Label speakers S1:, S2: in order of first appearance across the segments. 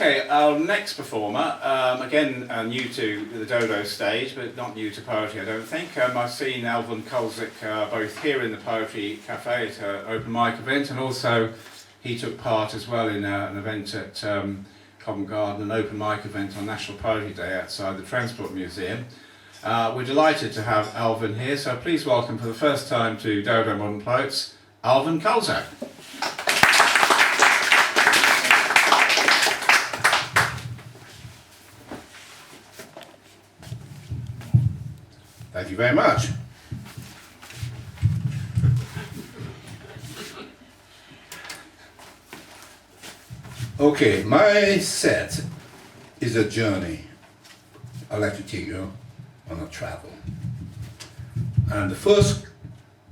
S1: Okay, our next performer, again new to the Dodo stage, but not new to poetry, I don't think. I've seen ALVIN CULZAC both here in the Poetry Cafe at an open mic event, and also he took part as well in an event at Covent Garden, an open mic event on National Poetry Day outside the Transport Museum. We're delighted to have ALVIN here, so please welcome for the first time to Dodo Modern Poets, ALVIN CULZAC.
S2: Thank you very much. Okay, my set is a journey. I'd like to take you on a travel. And the first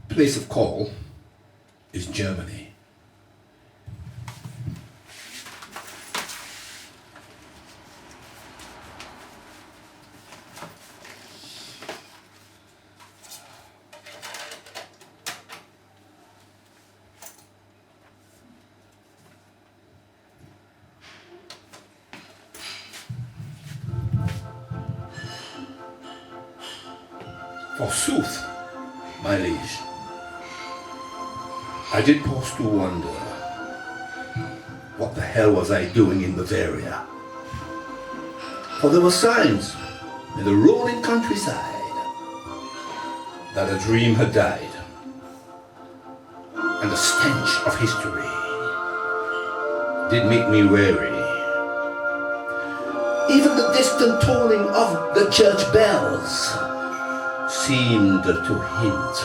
S2: place of call is Germany. Forsooth, my liege, I did pause to wonder, what the hell was I doing in Bavaria? For there were signs in the rolling countryside that a dream had died, and the stench of history did make me wary. Even the distant tolling of the church bells seemed to hint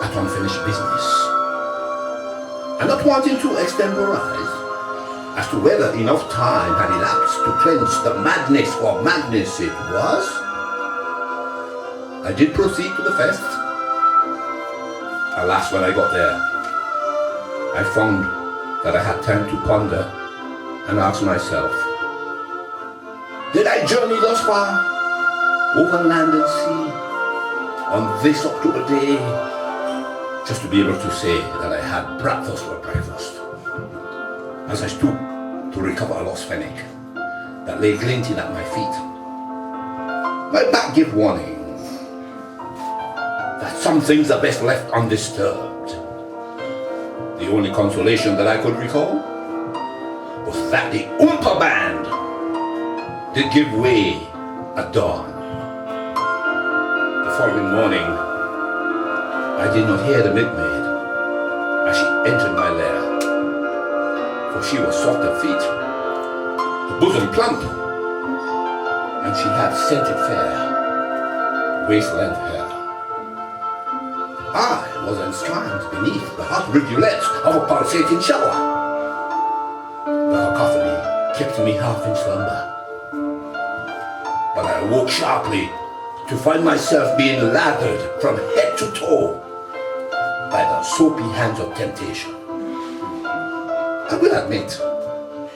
S2: at unfinished business. And not wanting to extemporize as to whether enough time had elapsed to cleanse the madness or madness it was, I did proceed to the fest. Alas, when I got there, I found that I had time to ponder and ask myself, did I journey thus far over land and sea on this October day, just to be able to say that I had breakfast for breakfast? As I stood to recover a lost fennec that lay glinting at my feet, my back gave warning that some things are best left undisturbed. The only consolation that I could recall was that the Oompa Band did give way at dawn. The following morning, I did not hear the milkmaid as she entered my lair, for she was soft of feet, her bosom plump, and she had scented fair, waist-length hair. I was ensconced beneath the hot rivulets of a pulsating shower. The cacophony kept me half in slumber, but I awoke sharply to find myself being lathered from head to toe by the soapy hands of temptation. I will admit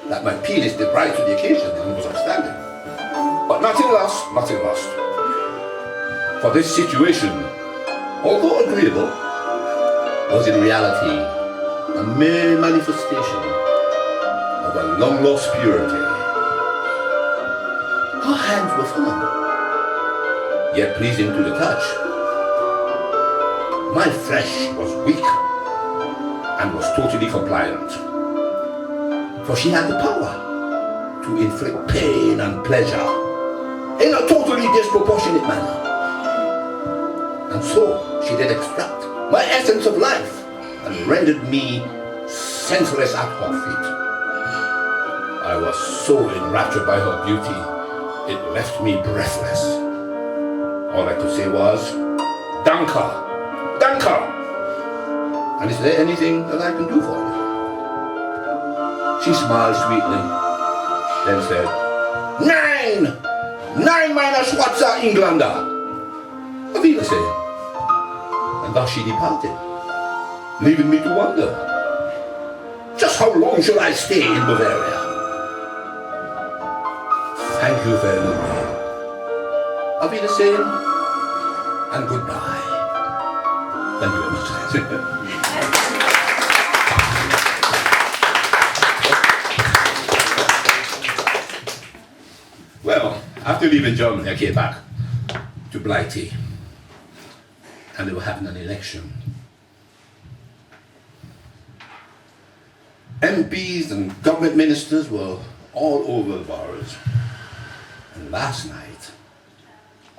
S2: that my penis did rise to the occasion and was outstanding. But nothing lost, nothing lost. For this situation, although agreeable, was in reality a mere manifestation of a long-lost purity. Her hands were firm, yet pleasing to the touch. My flesh was weak and was totally compliant, for she had the power to inflict pain and pleasure in a totally disproportionate manner. And so she did extract my essence of life and rendered me senseless at her feet. I was so enraptured by her beauty, it left me breathless. All I could say was, Danke, Danke! And is there anything that I can do for you? She smiled sweetly, then said, Nein! Nein, meine Schwarze Engländer! Auf Wiedersehen. And thus she departed, leaving me to wonder, just how long shall I stay in Bavaria? Thank you very much. Auf Wiedersehen and goodbye. Thank you very much. After leaving Germany, I came back to Blighty, and they were having an election. MPs and government ministers were all over the boroughs. And last night,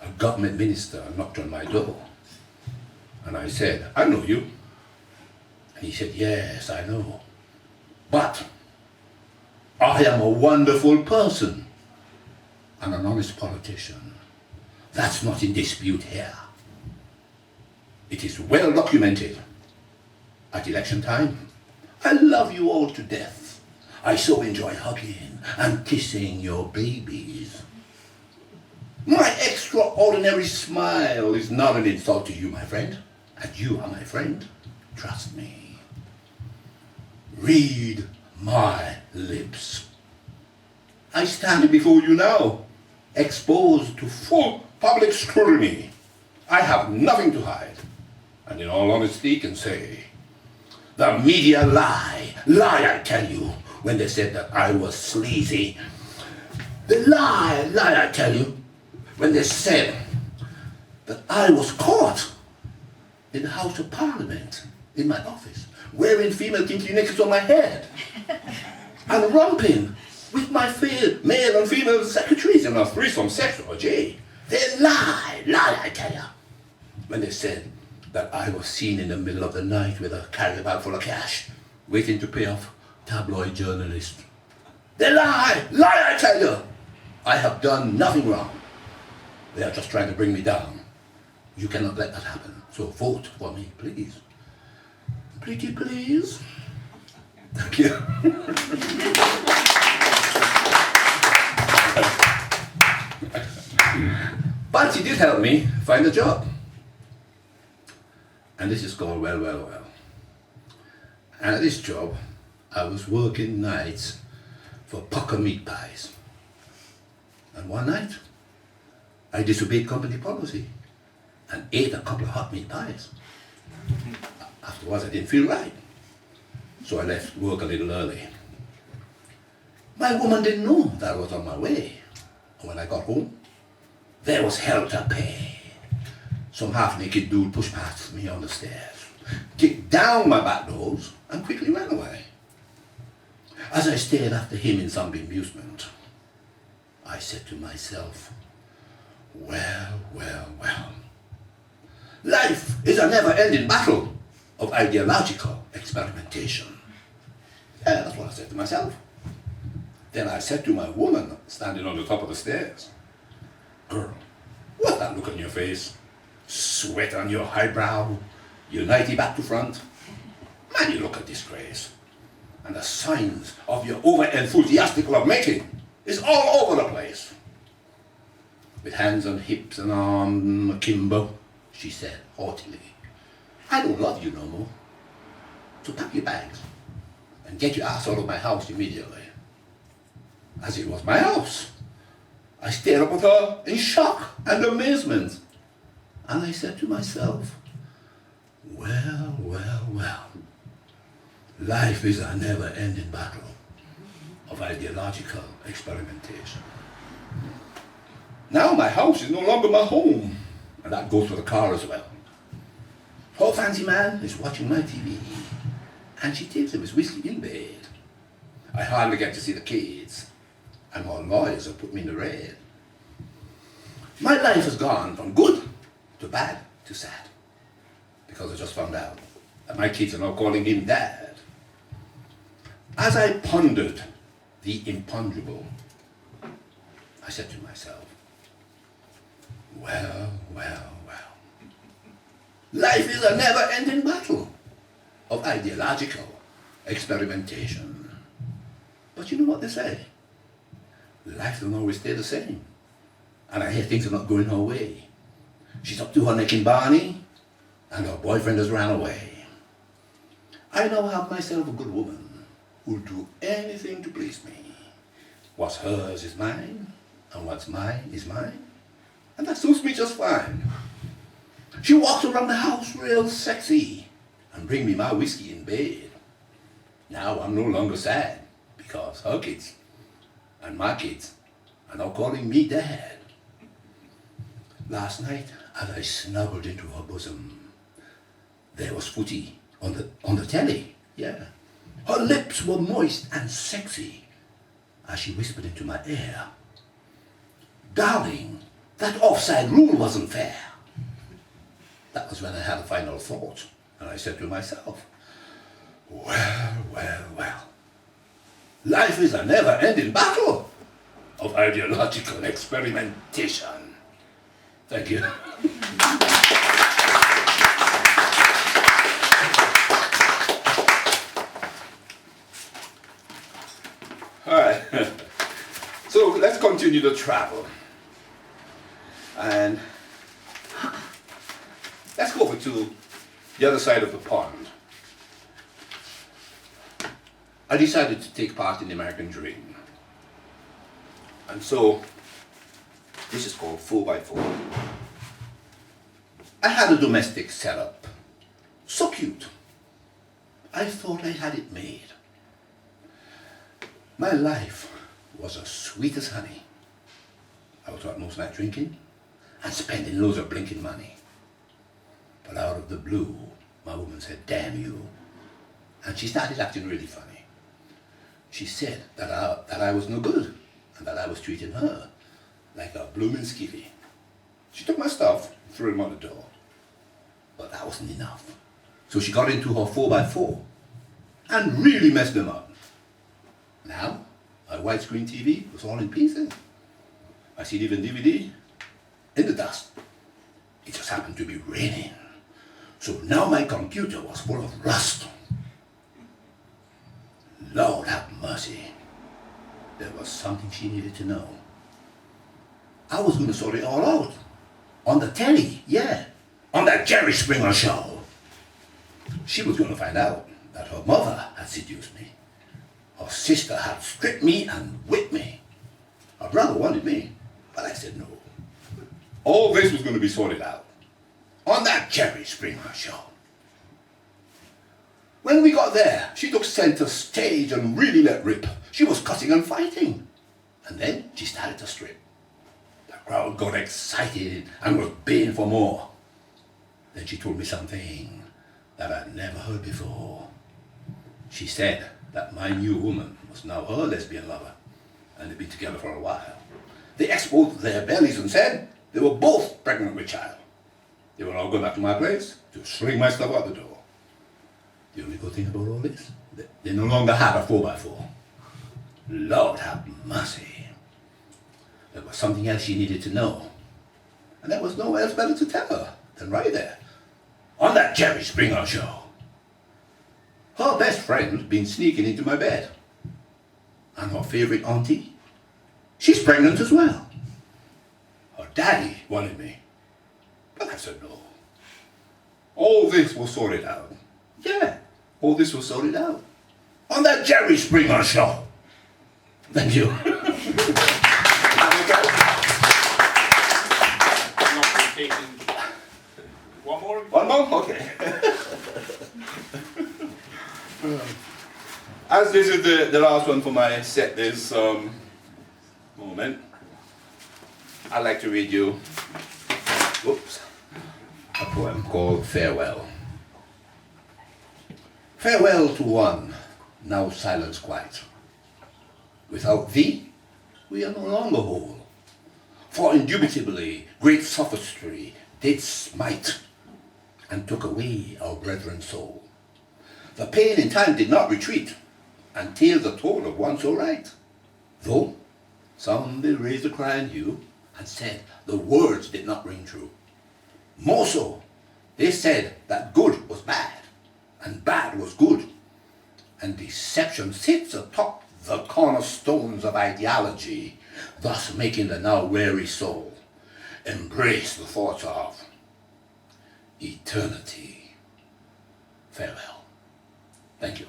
S2: a government minister knocked on my door. And I said, I know you. And he said, yes, I know. But I am a wonderful person and an honest politician. That's not in dispute here. It is well documented. At election time, I love you all to death. I so enjoy hugging and kissing your babies. My extraordinary smile is not an insult to you, my friend. And you are my friend. Trust me. Read my lips. I stand before you now, exposed to full public scrutiny. I have nothing to hide. And in all honesty can say, the media lie, I tell you, when they said that I was sleazy. They lie, I tell you, when they said that I was caught in the House of Parliament, in my office, wearing female kinky knickers on my head, and romping with my male and female secretaries in a threesome sex orgy. They lie, I tell you, when they said that I was seen in the middle of the night with a carrier bag full of cash, waiting to pay off tabloid journalists. They lie, I tell you. I have done nothing wrong. They are just trying to bring me down. You cannot let that happen. So vote for me, please. Pretty please. Thank you. But he did help me find a job. And this is going well. And at this job, I was working nights for pucker meat pies. And one night, I disobeyed company policy and ate a couple of hot meat pies. Afterwards, I didn't feel right. So I left work a little early. My woman didn't know that I was on my way. And when I got home, there was hell to pay. Some half-naked dude pushed past me on the stairs, kicked down my back doors, and quickly ran away. As I stared after him in some bemusement, I said to myself, well. Life is a never-ending battle of ideological experimentation. Yeah, that's what I said to myself. Then I said to my woman standing on the top of the stairs, girl, what's that look on your face? Sweat on your eyebrow, your nightie back to front. Man, you look a disgrace. And the signs of your over-enthusiastic lovemaking is all over the place. With hands on hips and arms akimbo, she said haughtily, I don't love you no more. So pack your bags and get your ass out of my house immediately. As it was my house, I stared up at her in shock and amazement. And I said to myself, well. Life is a never-ending battle of ideological experimentation. Now my house is no longer my home, and that goes for the car as well. Her fancy man is watching my TV, and she takes him his whiskey in bed. I hardly get to see the kids, and my lawyers have put me in the red. My life has gone from good to bad to sad, because I just found out that my kids are now calling him Dad. As I pondered the imponderable, I said to myself, well. Life is a never-ending battle of ideological experimentation. But you know what they say? Life don't always stay the same. And I hear things are not going her way. She's up to her neck in Barney, and her boyfriend has ran away. I now have myself a good woman who'll do anything to please me. What's hers is mine, and what's mine is mine. And that suits me just fine. She walks around the house real sexy and bring me my whiskey in bed. Now I'm no longer sad because her kids and my kids are now calling me Dad. Last night, as I snuggled into her bosom, there was Footy on the telly, yeah. Her lips were moist and sexy as she whispered into my ear, "Darling, that offside rule wasn't fair." That was when I had a final thought, and I said to myself, well, well, well. Life is a never-ending battle of ideological experimentation. Thank you. All right. So let's continue to travel. And let's go over to the other side of the pond. I decided to take part in the American dream. And so, this is called 4x4. I had a domestic setup. So cute. I thought I had it made. My life was as sweet as honey. I was out most night drinking and spending loads of blinking money. But out of the blue, my woman said, "Damn you." And she started acting really funny. She said that I was no good and that I was treating her like a blooming skivvy. She took my stuff, threw him on the door. But that wasn't enough. So she got into her 4x4 and really messed them up. Now, my widescreen TV was all in pieces. My CD and DVD in the dust. It just happened to be raining. So now my computer was full of rust. Lord have mercy. There was something she needed to know. I was going to sort it all out. On the telly, yeah. On that Jerry Springer show. She was going to find out that her mother had seduced me. Her sister had stripped me and whipped me. Her brother wanted me, but I said no. All this was going to be sorted out on that Jerry Springer show. When we got there, she took center stage and really let rip. She was cussing and fighting. And then she started to strip. The crowd got excited and was baying for more. Then she told me something that I'd never heard before. She said that my new woman was now her lesbian lover, and they'd been together for a while. They exposed their bellies and said they were both pregnant with child. They were all going back to my place to sling my stuff out the door. The only good thing about all this, they no longer had a 4x4. Lord have mercy. There was something else she needed to know, and there was nowhere else better to tell her than right there, on that Jerry Springer show. Her best friend's been sneaking into my bed. And her favorite auntie, she's pregnant as well. Her daddy wanted me, but I said no. All this was sorted out. Yeah, all this was sorted out on that Jerry Springer show. Thank you.
S1: One more?
S2: One more? Okay. As this is the last one for my set this moment, I'd like to read you a poem called Farewell. Farewell to one, now silence quite. Without thee, we are no longer whole. For indubitably great sophistry did smite and took away our brethren's soul. The pain in time did not retreat, and tales are told of one so right. Though some they raised a cry in you, and said the words did not ring true. More so, they said that good was bad, and bad was good, and deception sits atop the cornerstones of ideology, thus making the now weary soul embrace the thoughts of eternity. Farewell. Thank you.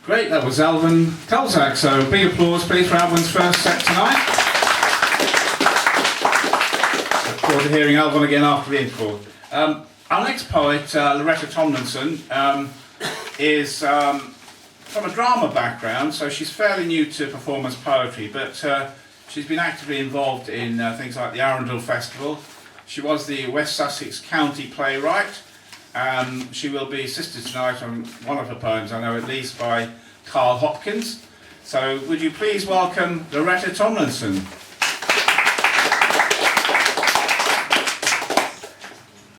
S1: Great, that was ALVIN CULZAC. So big applause please for ALVIN's first set tonight. Look forward to hearing ALVIN again after the interval. Our next poet, Loretta Tomlinson, is from a drama background, so she's fairly new to performance poetry, but she's been actively involved in things like the Arundel Festival. She was the West Sussex County playwright. She will be assisted tonight on one of her poems, I know at least, by Carl Hopkins. So would you please welcome Loretta Tomlinson.